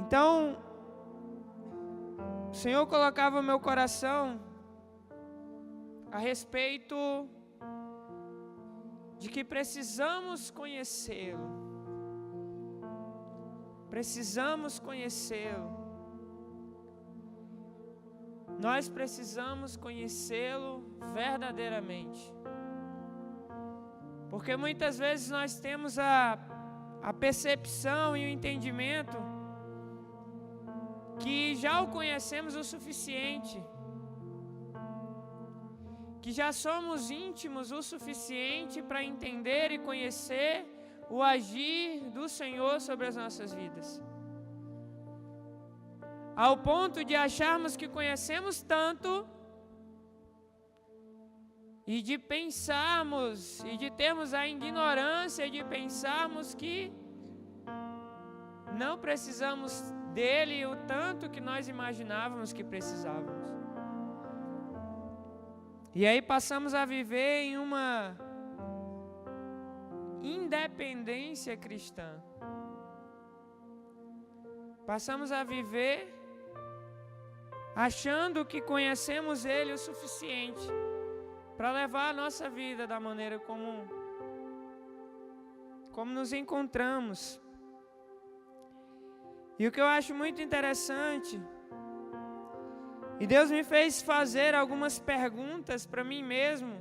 Então, o Senhor colocava no meu coração a respeito de que precisamos conhecê-lo. Precisamos conhecê-lo. Nós precisamos conhecê-lo verdadeiramente. Porque muitas vezes nós temos a percepção e o entendimento que já o conhecemos o suficiente, que já somos íntimos o suficiente para entender e conhecer o agir do Senhor sobre as nossas vidas, ao ponto de acharmos que conhecemos tanto e de pensarmos e de termos a ignorância de pensarmos que não precisamos dele o tanto que nós imaginávamos que precisávamos. E aí passamos a viver em uma independência cristã. Passamos a viver achando que conhecemos ele o suficiente para levar a nossa vida da maneira como nos encontramos. E o que eu acho muito interessante, e Deus me fez fazer algumas perguntas para mim mesmo,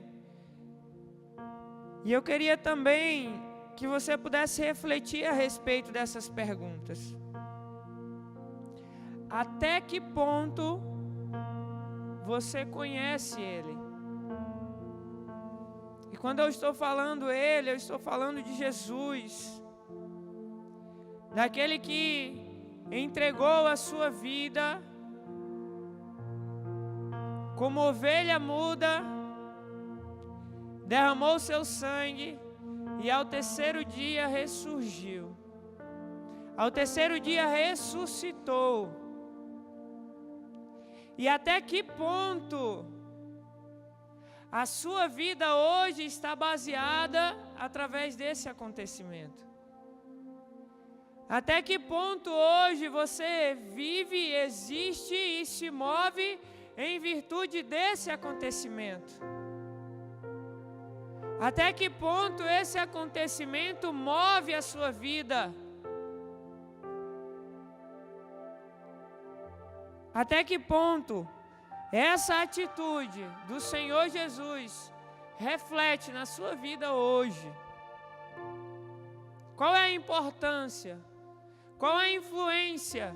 e eu queria também que você pudesse refletir a respeito dessas perguntas. Até que ponto você conhece Ele? E quando eu estou falando Ele, eu estou falando de Jesus, daquele que entregou a sua vida como ovelha muda, derramou seu sangue e ao terceiro dia ressurgiu. Ao terceiro dia ressuscitou. E até que ponto a sua vida hoje está baseada através desse acontecimento? Até que ponto hoje você vive, existe e se move em virtude desse acontecimento? Até que ponto esse acontecimento move a sua vida? Até que ponto essa atitude do Senhor Jesus reflete na sua vida hoje? Qual é a importância? Qual é a influência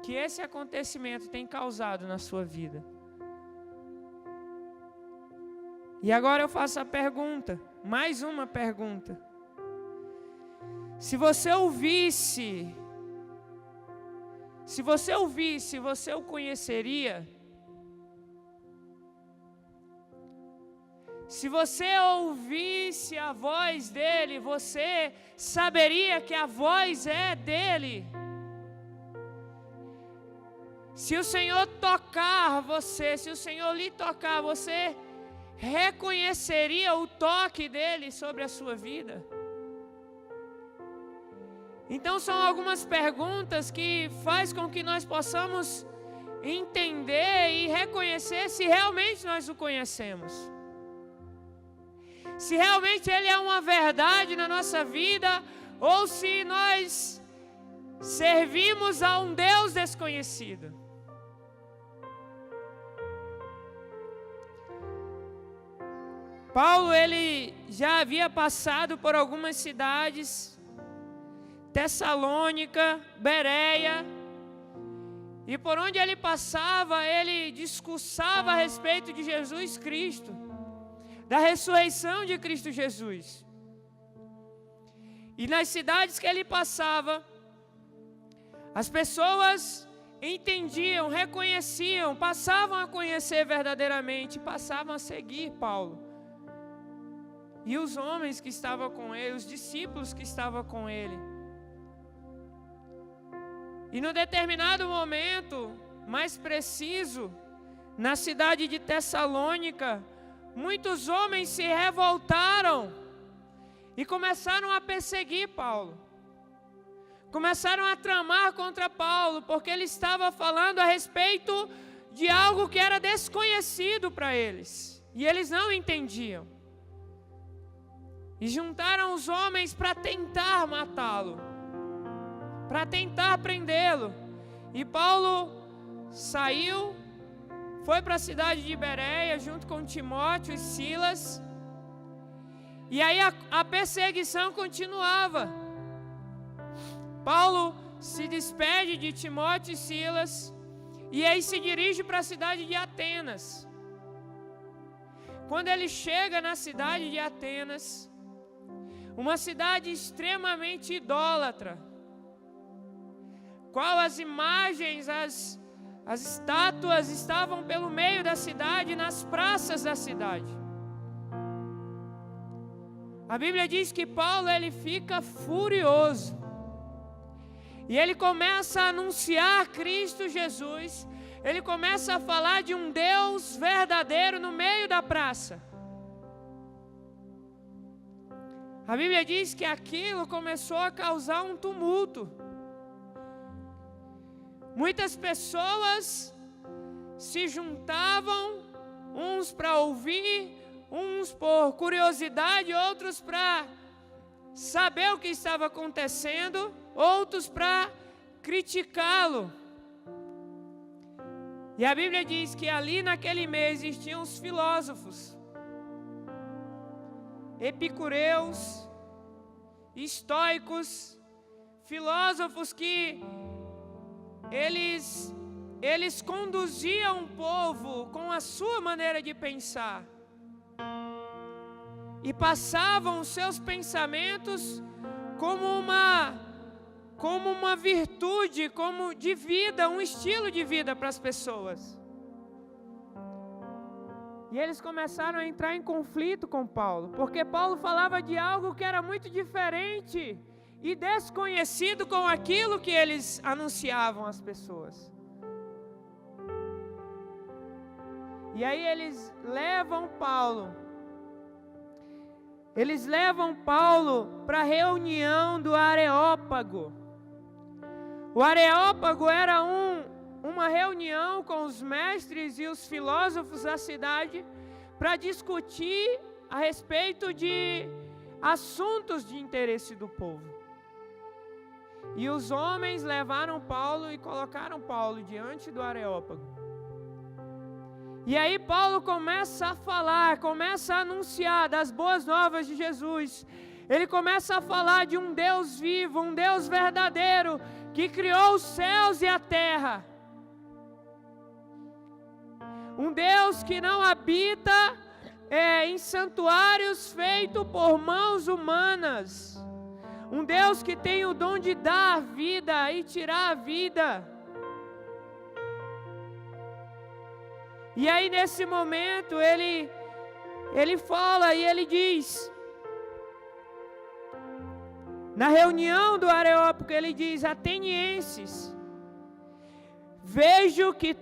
que esse acontecimento tem causado na sua vida? E agora eu faço a pergunta, mais uma pergunta. Se você ouvisse, você o conheceria? Se você ouvisse a voz dele, você saberia que a voz é dele. Se o Senhor tocar você, se o Senhor lhe tocar, você reconheceria o toque dele sobre a sua vida? Então são algumas perguntas que faz com que nós possamos entender e reconhecer se realmente nós o conhecemos. Se realmente ele é uma verdade na nossa vida, ou se nós servimos a um Deus desconhecido. Paulo, ele já havia passado por algumas cidades, Tessalônica, Bereia, e por onde ele passava, ele discursava a respeito de Jesus Cristo, da ressurreição de Cristo Jesus. E nas cidades que ele passava, as pessoas entendiam, reconheciam, passavam a conhecer verdadeiramente, passavam a seguir Paulo. E os homens que estavam com ele, os discípulos que estavam com ele. E no determinado momento, mais preciso, na cidade de Tessalônica, muitos homens se revoltaram e começaram a perseguir Paulo. começaram a tramar contra Paulo, porque ele estava falando a respeito de algo que era desconhecido para eles, e eles não entendiam. E juntaram os homens para tentar matá-lo, para tentar prendê-lo. E Paulo saiu, foi para a cidade de Bereia, junto com Timóteo e Silas. E aí a perseguição continuava. Paulo se despede de Timóteo e Silas, e aí se dirige para a cidade de Atenas. Quando ele chega na cidade de Atenas, uma cidade extremamente idólatra, qual as imagens, as estátuas estavam pelo meio da cidade, nas praças da cidade. A Bíblia diz que Paulo ele fica furioso, e ele começa a anunciar Cristo Jesus, ele começa a falar de um Deus verdadeiro no meio da praça. A Bíblia diz que aquilo começou a causar um tumulto. Muitas pessoas se juntavam, uns para ouvir, uns por curiosidade, outros para saber o que estava acontecendo, outros para criticá-lo. E a Bíblia diz que ali naquele mês existiam os filósofos, epicureus, estoicos, filósofos que eles conduziam o povo com a sua maneira de pensar e passavam os seus pensamentos como uma virtude, como de vida, um estilo de vida para as pessoas. E eles começaram a entrar em conflito com Paulo, porque Paulo falava de algo que era muito diferente e desconhecido com aquilo que eles anunciavam às pessoas. E aí eles levam Paulo para a reunião do Areópago. O Areópago era uma reunião com os mestres e os filósofos da cidade para discutir a respeito de assuntos de interesse do povo. E os homens levaram Paulo e colocaram Paulo diante do Areópago. E aí Paulo começa a falar, começa a anunciar das boas novas de Jesus. Ele começa a falar de um Deus vivo, um Deus verdadeiro, que criou os céus e a terra. Um Deus que não habita em santuários feitos por mãos humanas. Um Deus que tem o dom de dar vida e tirar a vida. E aí nesse momento ele fala e ele diz, na reunião do Areópago ele diz: atenienses, vejo que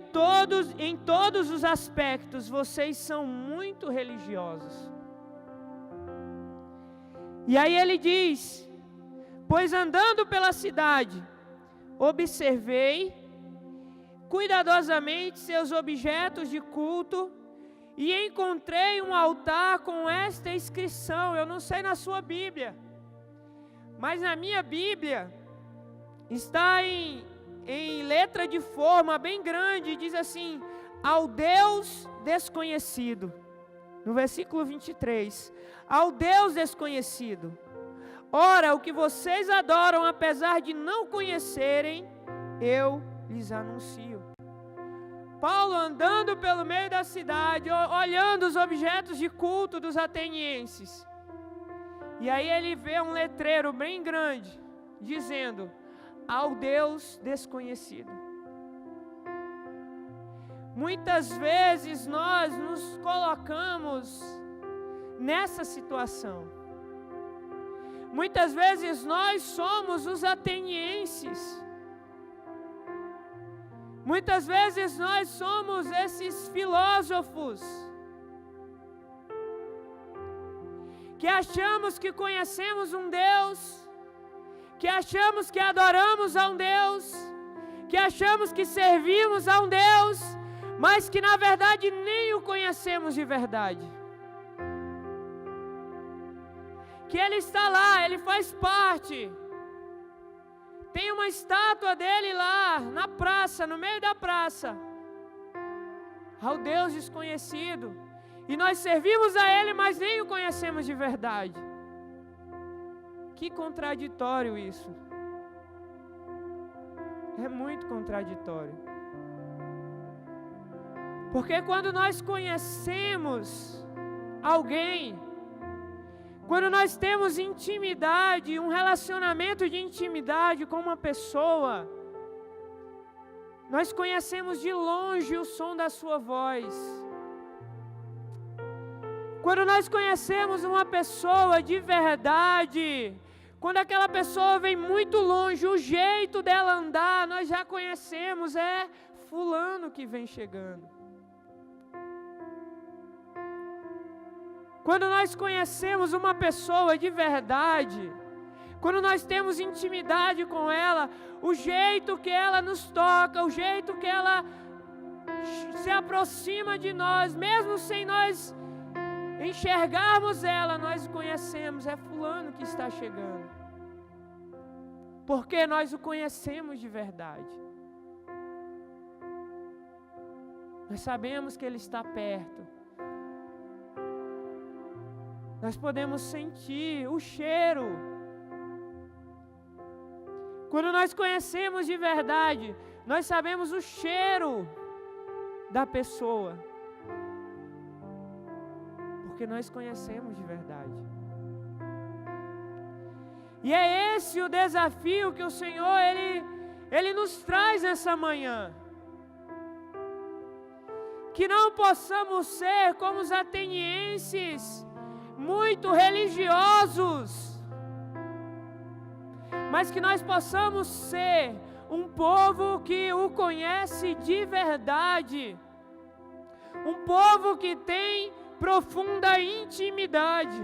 em todos os aspectos vocês são muito religiosos. E aí ele diz: pois andando pela cidade, observei cuidadosamente seus objetos de culto e encontrei um altar com esta inscrição. Eu não sei na sua Bíblia, mas na minha Bíblia está em letra de forma bem grande, diz assim: ao Deus desconhecido. No versículo 23, ao Deus desconhecido. Ora, o que vocês adoram, apesar de não conhecerem, eu lhes anuncio. Paulo andando pelo meio da cidade, olhando os objetos de culto dos atenienses. E aí ele vê um letreiro bem grande, dizendo: ao Deus desconhecido. Muitas vezes nós nos colocamos nessa situação. Muitas vezes nós somos os atenienses. Muitas vezes nós somos esses filósofos que achamos que conhecemos um Deus, que achamos que adoramos a um Deus, que achamos que servimos a um Deus, mas que na verdade nem o conhecemos de verdade. Que Ele está lá, Ele faz parte. Tem uma estátua dele lá na praça, no meio da praça, ao Deus desconhecido. E nós servimos a Ele, mas nem o conhecemos de verdade. Que contraditório isso. É muito contraditório. Porque quando nós conhecemos alguém, quando nós temos intimidade, um relacionamento de intimidade com uma pessoa, nós conhecemos de longe o som da sua voz. Quando nós conhecemos uma pessoa de verdade, quando aquela pessoa vem muito longe, o jeito dela andar, nós já conhecemos, é fulano que vem chegando. Quando nós conhecemos uma pessoa de verdade, quando nós temos intimidade com ela, o jeito que ela nos toca, o jeito que ela se aproxima de nós, mesmo sem nós enxergarmos ela, nós conhecemos, é fulano que está chegando. Porque nós o conhecemos de verdade. Nós sabemos que Ele está perto. Nós podemos sentir o cheiro. Quando nós conhecemos de verdade, nós sabemos o cheiro da pessoa. Porque nós conhecemos de verdade. E é esse o desafio que o Senhor, Ele nos traz essa manhã. Que não possamos ser como os atenienses, muito religiosos, mas que nós possamos ser um povo que o conhece de verdade, um povo que tem profunda intimidade.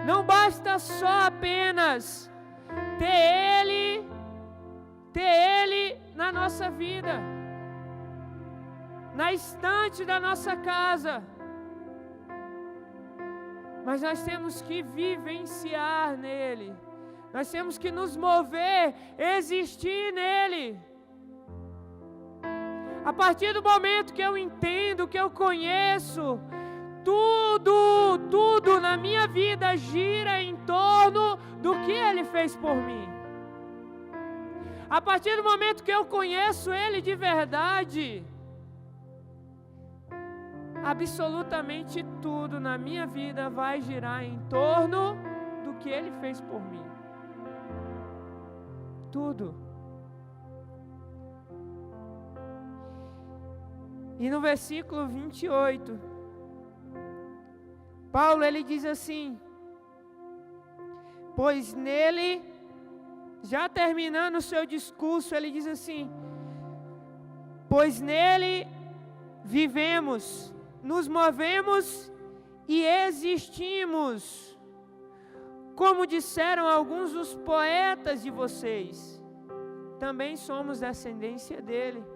Não basta só apenas ter Ele na nossa vida, na estante da nossa casa, mas nós temos que vivenciar nele, nós temos que nos mover, existir nele. A partir do momento que eu entendo, que eu conheço, tudo na minha vida gira em torno do que Ele fez por mim. A partir do momento que eu conheço Ele de verdade, absolutamente tudo na minha vida vai girar em torno do que Ele fez por mim. Tudo. E no versículo 28, Paulo ele diz assim: pois nele, já terminando o seu discurso, ele diz assim: pois nele vivemos, nos movemos e existimos, como disseram alguns dos poetas de vocês, também somos descendência dele.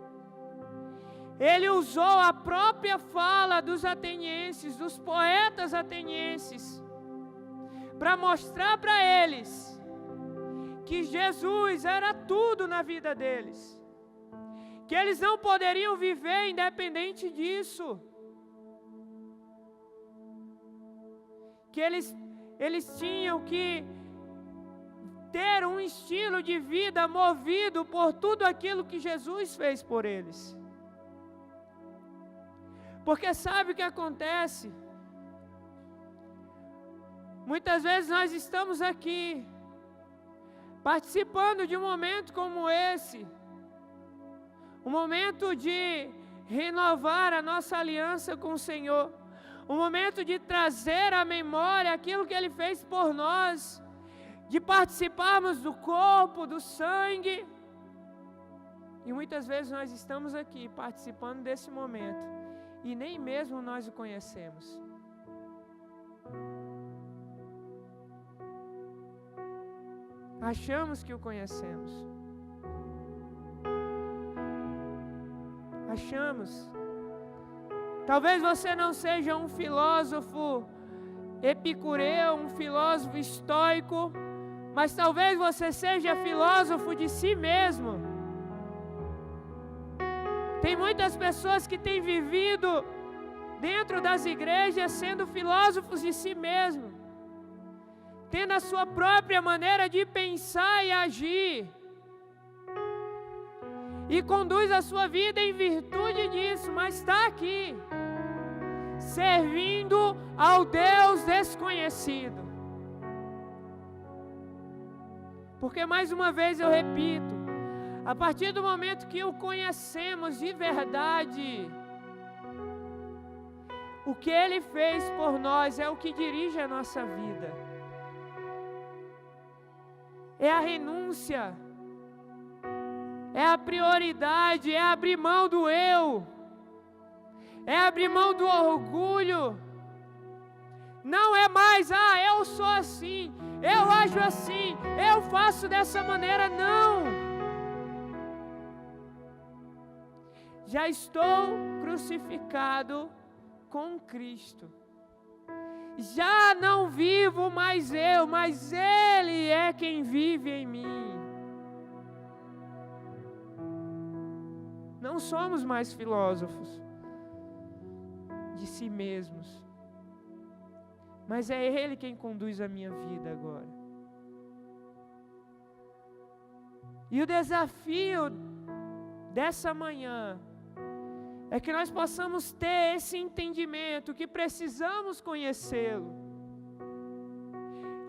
Ele usou a própria fala dos atenienses, dos poetas atenienses, para mostrar para eles que Jesus era tudo na vida deles, que eles não poderiam viver independente disso, que eles tinham que ter um estilo de vida movido por tudo aquilo que Jesus fez por eles. Porque sabe o que acontece? Muitas vezes nós estamos aqui, participando de um momento como esse, um momento de renovar a nossa aliança com o Senhor, um momento de trazer à memória aquilo que Ele fez por nós, de participarmos do corpo, do sangue. E muitas vezes nós estamos aqui participando desse momento e nem mesmo nós o conhecemos. Achamos que o conhecemos. Achamos. Talvez você não seja um filósofo epicureu, um filósofo estoico, mas talvez você seja filósofo de si mesmo. Tem muitas pessoas que têm vivido dentro das igrejas sendo filósofos de si mesmo, tendo a sua própria maneira de pensar e agir, e conduz a sua vida em virtude disso, mas está aqui, servindo ao Deus desconhecido. Porque mais uma vez eu repito, a partir do momento que o conhecemos de verdade, o que Ele fez por nós é o que dirige a nossa vida. É a renúncia, é a prioridade, é abrir mão do eu, é abrir mão do orgulho. Não é mais, eu sou assim, eu ajo assim, eu faço dessa maneira, não. Já estou crucificado com Cristo. Já não vivo mais eu, mas Ele é quem vive em mim. Não somos mais filósofos de si mesmos, mas é Ele quem conduz a minha vida agora. E o desafio dessa manhã é que nós possamos ter esse entendimento que precisamos conhecê-lo,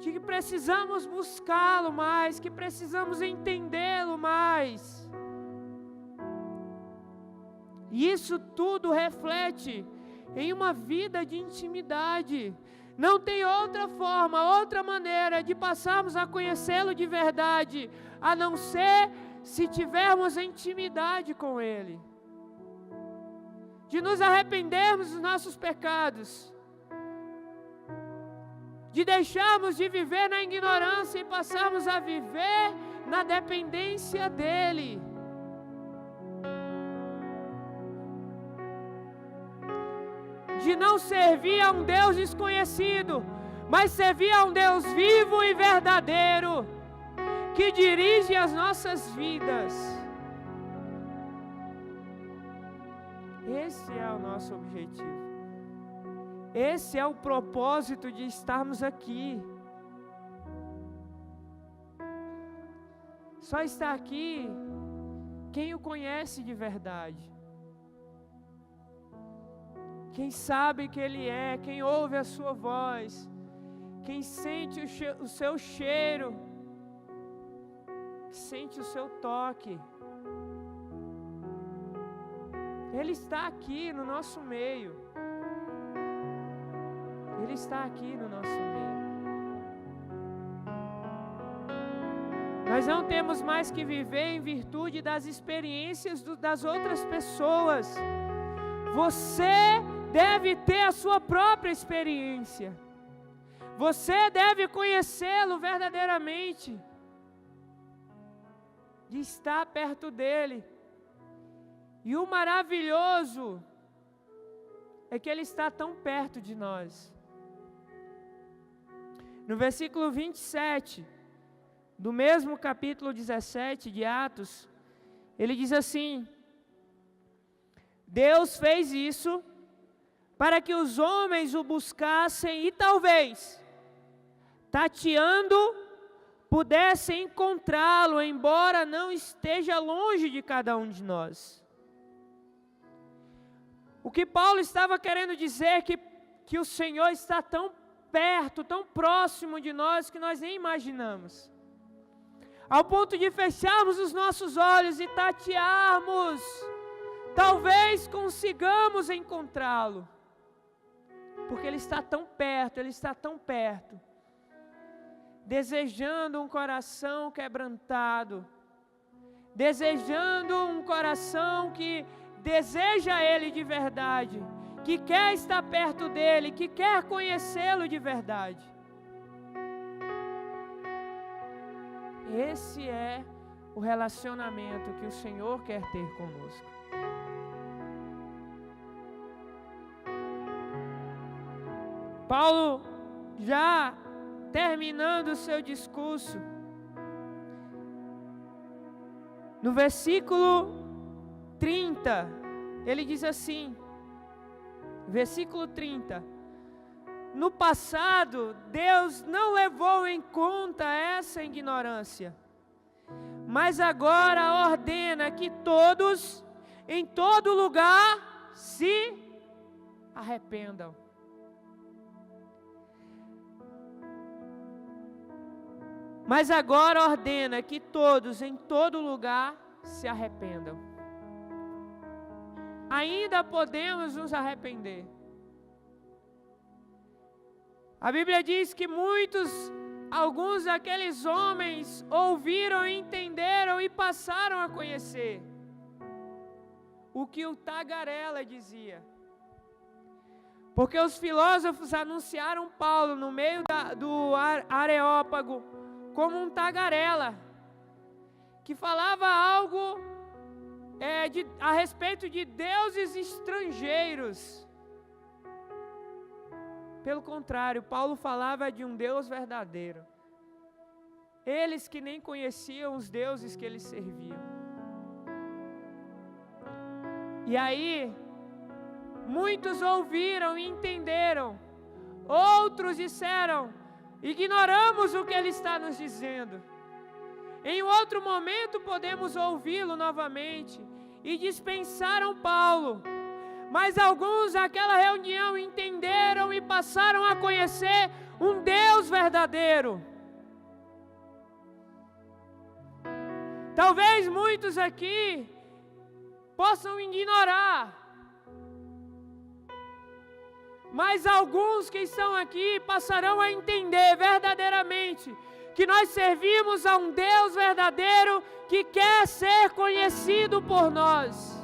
que precisamos buscá-lo mais, que precisamos entendê-lo mais. E isso tudo reflete em uma vida de intimidade. Não tem outra forma, outra maneira de passarmos a conhecê-lo de verdade, a não ser se tivermos intimidade com Ele. De nos arrependermos dos nossos pecados, de deixarmos de viver na ignorância e passarmos a viver na dependência dEle. De não servir a um Deus desconhecido, mas servir a um Deus vivo e verdadeiro, que dirige as nossas vidas. Esse é o nosso objetivo. Esse é o propósito de estarmos aqui. Só está aqui quem o conhece de verdade. Quem sabe que Ele é, quem ouve a sua voz, quem sente o seu cheiro, sente o seu toque. Ele está aqui no nosso meio. Ele está aqui no nosso meio. Nós não temos mais que viver em virtude das experiências das outras pessoas. Você deve ter a sua própria experiência. Você deve conhecê-lo verdadeiramente, de estar perto dEle. E o maravilhoso é que Ele está tão perto de nós. No versículo 27, do mesmo capítulo 17 de Atos, ele diz assim: Deus fez isso para que os homens o buscassem e talvez, tateando, pudessem encontrá-lo, embora não esteja longe de cada um de nós. O que Paulo estava querendo dizer é que o Senhor está tão perto, tão próximo de nós, que nós nem imaginamos. Ao ponto de fecharmos os nossos olhos e tatearmos, talvez consigamos encontrá-lo. Porque Ele está tão perto, Ele está tão perto. Desejando um coração quebrantado, desejando um coração que deseja Ele de verdade, que quer estar perto dEle, que quer conhecê-lo de verdade. Esse é o relacionamento que o Senhor quer ter conosco. Paulo, já terminando o seu discurso, no versículo 30, ele diz assim, versículo 30, no passado, Deus não levou em conta essa ignorância, mas agora ordena que todos, em todo lugar, se arrependam. Mas agora ordena que todos, em todo lugar, se arrependam. Ainda podemos nos arrepender. A Bíblia diz que alguns daqueles homens ouviram, entenderam e passaram a conhecer o que o tagarela dizia. Porque os filósofos anunciaram Paulo no meio do Areópago como um tagarela, que falava algo a respeito de deuses estrangeiros. Pelo contrário, Paulo falava de um Deus verdadeiro. Eles que nem conheciam os deuses que eles serviam. E aí, muitos ouviram e entenderam. Outros disseram: ignoramos o que ele está nos dizendo. Em outro momento podemos ouvi-lo novamente. E dispensaram Paulo. Mas alguns naquela reunião entenderam e passaram a conhecer um Deus verdadeiro. Talvez muitos aqui possam ignorar. Mas alguns que estão aqui passarão a entender verdadeiramente que nós servimos a um Deus verdadeiro que quer ser conhecido por nós.